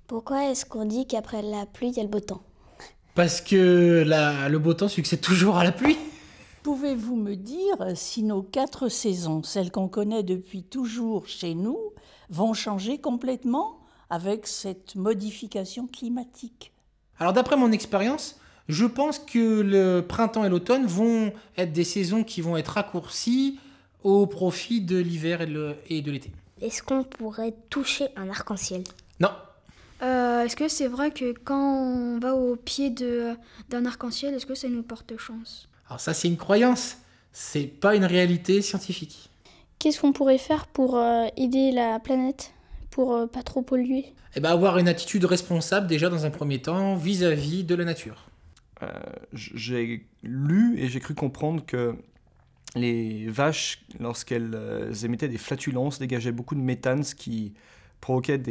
Pourquoi est-ce qu'on dit qu'après la pluie, il y a le beau temps? Parce que le beau temps succède toujours à la pluie. Pouvez-vous me dire si nos 4 saisons, celles qu'on connaît depuis toujours chez nous, vont changer complètement avec cette modification climatique? Alors d'après mon expérience, je pense que le printemps et l'automne vont être des saisons qui vont être raccourcies au profit de l'hiver et de l'été. Est-ce qu'on pourrait toucher un arc-en-ciel? Non. Est-ce que c'est vrai que quand on va au pied d'un arc-en-ciel, est-ce que ça nous porte chance? Alors ça, c'est une croyance, c'est pas une réalité scientifique. Qu'est-ce qu'on pourrait faire pour aider la planète, pour pas trop polluer? Eh ben, avoir une attitude responsable déjà dans un premier temps vis-à-vis de la nature. J'ai lu et j'ai cru comprendre que les vaches, lorsqu'elles émettaient des flatulences, dégageaient beaucoup de méthane, ce qui provoquait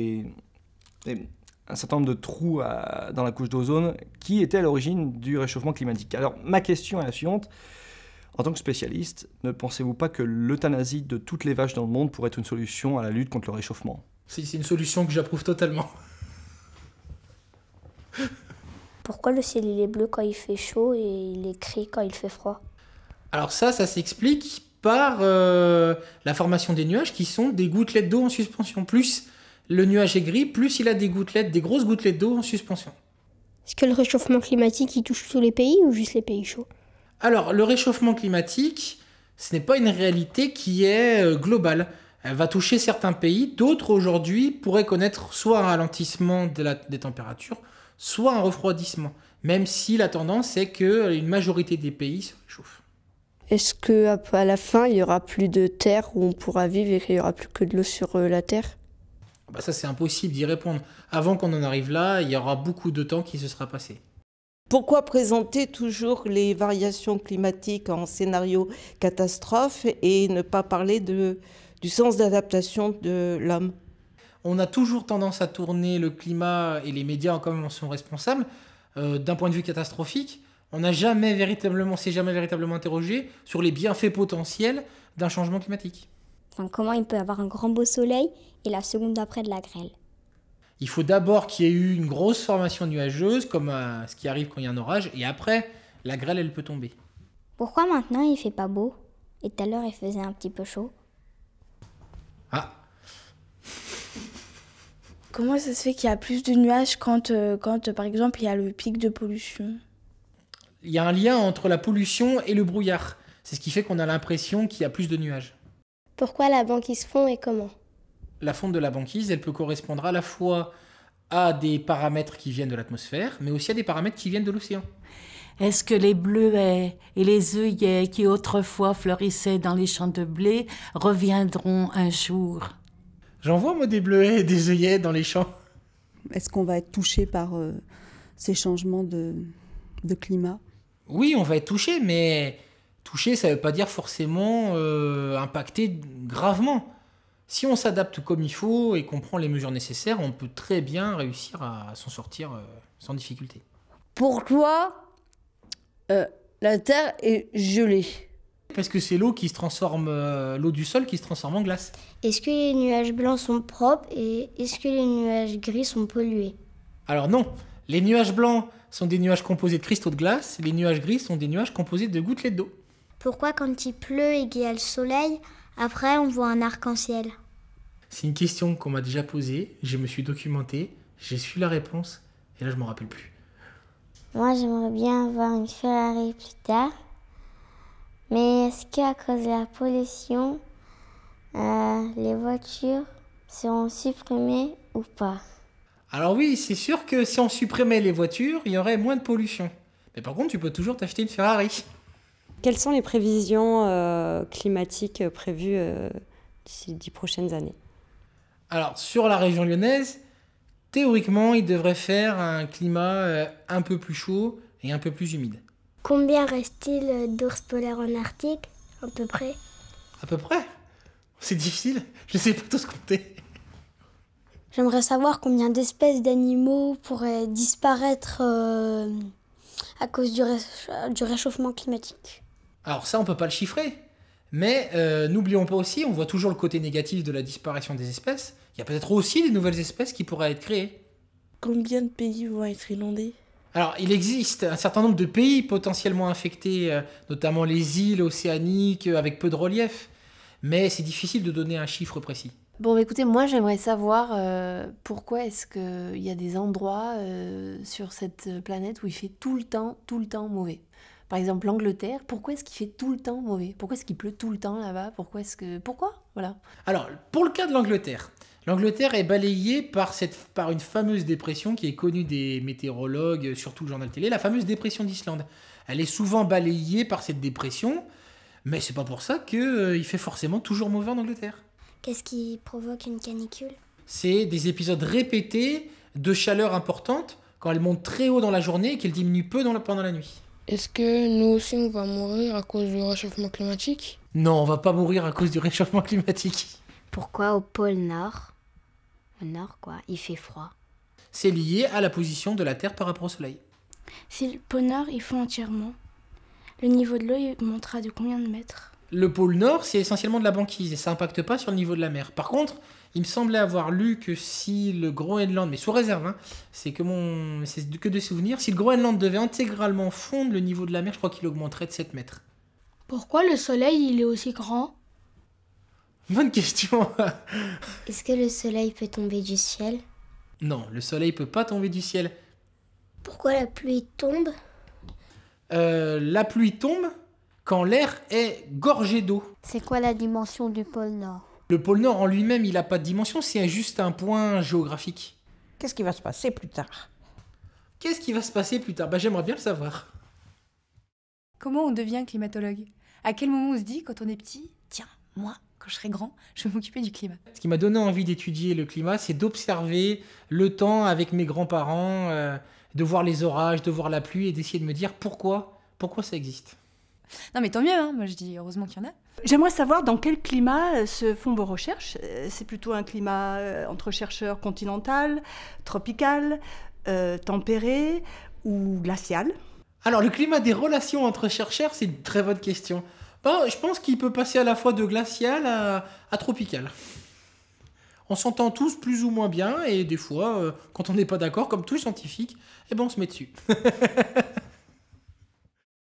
un certain nombre de trous dans la couche d'ozone qui étaient à l'origine du réchauffement climatique. Alors, ma question est la suivante. En tant que spécialiste, ne pensez-vous pas que l'euthanasie de toutes les vaches dans le monde pourrait être une solution à la lutte contre le réchauffement? C'est une solution que j'approuve totalement. Pourquoi le ciel il est bleu quand il fait chaud et il est gris quand il fait froid? Alors ça s'explique par la formation des nuages qui sont des gouttelettes d'eau en suspension. Plus le nuage est gris, plus il a des grosses gouttelettes d'eau en suspension. Est-ce que le réchauffement climatique, il touche tous les pays ou juste les pays chauds? Alors, le réchauffement climatique, ce n'est pas une réalité qui est globale. Elle va toucher certains pays. D'autres, aujourd'hui, pourraient connaître soit un ralentissement des températures, soit un refroidissement. Même si la tendance est qu'une majorité des pays se réchauffent. Est-ce qu'à la fin, il n'y aura plus de terre où on pourra vivre et qu'il n'y aura plus que de l'eau sur la terre? Bah ça, c'est impossible d'y répondre. Avant qu'on en arrive là, il y aura beaucoup de temps qui se sera passé. Pourquoi présenter toujours les variations climatiques en scénario catastrophe et ne pas parler du sens d'adaptation de l'homme? On a toujours tendance à tourner le climat et les médias comme en sont responsables d'un point de vue catastrophique. On s'est jamais véritablement interrogé sur les bienfaits potentiels d'un changement climatique. Enfin, comment il peut avoir un grand beau soleil et la seconde d'après de la grêle? Il faut d'abord qu'il y ait eu une grosse formation nuageuse, comme ce qui arrive quand il y a un orage, et après, la grêle, elle peut tomber. Pourquoi maintenant il fait pas beau et tout à l'heure il faisait un petit peu chaud? Ah. Comment ça se fait qu'il y a plus de nuages quand par exemple, il y a le pic de pollution? Il y a un lien entre la pollution et le brouillard. C'est ce qui fait qu'on a l'impression qu'il y a plus de nuages. Pourquoi la banquise fond et comment? La fonte de la banquise, elle peut correspondre à la fois à des paramètres qui viennent de l'atmosphère, mais aussi à des paramètres qui viennent de l'océan. Est-ce que les bleuets et les œillets qui autrefois fleurissaient dans les champs de blé reviendront un jour? J'en vois, moi, des bleuets et des œillets dans les champs. Est-ce qu'on va être touché par ces changements de climat? Oui, on va être touché, mais touché, ça ne veut pas dire forcément impacté gravement. Si on s'adapte comme il faut et qu'on prend les mesures nécessaires, on peut très bien réussir à s'en sortir sans difficulté. Pourquoi la Terre est gelée? Parce que c'est l'eau qui se transforme, l'eau du sol qui se transforme en glace. Est-ce que les nuages blancs sont propres et est-ce que les nuages gris sont pollués? Alors non, les nuages blancs sont des nuages composés de cristaux de glace, les nuages gris sont des nuages composés de gouttelettes d'eau. Pourquoi quand il pleut et qu'il y a le soleil, après on voit un arc-en-ciel? C'est une question qu'on m'a déjà posée, je me suis documenté, j'ai su la réponse, et là je m'en rappelle plus. Moi j'aimerais bien avoir une Ferrari plus tard, mais est-ce qu'à cause de la pollution, les voitures seront supprimées ou pas? Alors oui, c'est sûr que si on supprimait les voitures, il y aurait moins de pollution. Mais par contre, tu peux toujours t'acheter une Ferrari. Quelles sont les prévisions climatiques prévues d'ici les 10 prochaines années? Alors, sur la région lyonnaise, théoriquement, il devrait faire un climat un peu plus chaud et un peu plus humide. Combien reste-t-il d'ours polaires en Arctique, à peu près? À peu près? C'est difficile, je ne sais pas tous compter. J'aimerais savoir combien d'espèces d'animaux pourraient disparaître à cause du réchauffement climatique. Alors ça, on ne peut pas le chiffrer. Mais n'oublions pas aussi, on voit toujours le côté négatif de la disparition des espèces. Il y a peut-être aussi des nouvelles espèces qui pourraient être créées. Combien de pays vont être inondés? Alors, il existe un certain nombre de pays potentiellement infectés, notamment les îles océaniques avec peu de relief, mais c'est difficile de donner un chiffre précis. Bon, écoutez, moi j'aimerais savoir pourquoi est-ce qu'il y a des endroits sur cette planète où il fait tout le temps mauvais. Par exemple, l'Angleterre, pourquoi est-ce qu'il fait tout le temps mauvais? Pourquoi est-ce qu'il pleut tout le temps là-bas? Pourquoi? Voilà. Alors, pour le cas de l'Angleterre, l'Angleterre est balayée par une fameuse dépression qui est connue des météorologues, surtout le journal télé, la fameuse dépression d'Islande. Elle est souvent balayée par cette dépression, mais c'est pas pour ça qu'il fait forcément toujours mauvais en Angleterre. Qu'est-ce qui provoque une canicule? C'est des épisodes répétés de chaleur importante quand elle monte très haut dans la journée et qu'elle diminue peu pendant la nuit. Est-ce que nous aussi on va mourir à cause du réchauffement climatique? Non, on va pas mourir à cause du réchauffement climatique. Pourquoi au pôle Nord, il fait froid? C'est lié à la position de la Terre par rapport au Soleil. Si le pôle Nord il fond entièrement, le niveau de l'eau il montera de combien de mètres? Le pôle Nord, c'est essentiellement de la banquise et ça n'impacte pas sur le niveau de la mer. Par contre, il me semblait avoir lu que si le Groenland, mais sous réserve, c'est que des souvenirs, si le Groenland devait intégralement fondre, le niveau de la mer, je crois qu'il augmenterait de 7 mètres. Pourquoi le soleil il est aussi grand? Bonne question. Est-ce que le soleil peut tomber du ciel? Non, le soleil peut pas tomber du ciel. Pourquoi la pluie tombe? La pluie tombe quand l'air est gorgé d'eau. C'est quoi la dimension du pôle Nord? Le pôle Nord en lui-même, il n'a pas de dimension, c'est juste un point géographique. Qu'est-ce qui va se passer plus tard? Qu'est-ce qui va se passer plus tard? J'aimerais bien le savoir. Comment on devient climatologue? À quel moment on se dit, quand on est petit, tiens, moi, quand je serai grand, je vais m'occuper du climat? Ce qui m'a donné envie d'étudier le climat, c'est d'observer le temps avec mes grands-parents, de voir les orages, de voir la pluie et d'essayer de me dire pourquoi ça existe. Non mais tant mieux, moi je dis heureusement qu'il y en a. J'aimerais savoir dans quel climat se font vos recherches. C'est plutôt un climat entre chercheurs continental, tropical, tempéré ou glacial? Alors le climat des relations entre chercheurs, c'est une très bonne question. Je pense qu'il peut passer à la fois de glacial à tropical. On s'entend tous plus ou moins bien et des fois, quand on n'est pas d'accord, comme tout scientifique, on se met dessus.